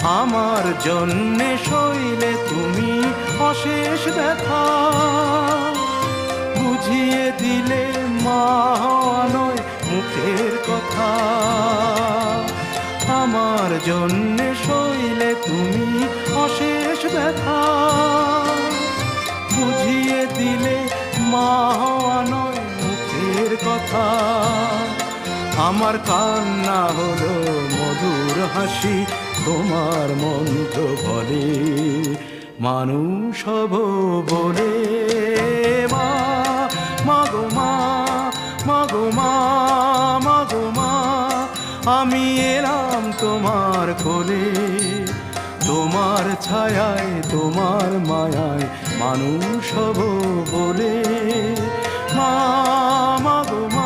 আমার জন্যে সইলে তুমি অশেষ ব্যথা, বুঝিয়ে দিলে মা হওয়া নয় মুখের কথা। আমার জন্যে সইলে তুমি অশেষ ব্যথা, বুঝিয়ে দিলে মা হওয়া নয় মুখের কথা। আমার কান্না হলো মধুর হাসি, তোমার মন্ত্র বলে মানুষ হব বলে। মা, মাগো মা, মাগো মা, মাগো মা, আমি এলাম তোমার কোলে। তোমার ছায়ায় তোমার মায়ায় মানুষ হব বলে। মা, মাগো মা।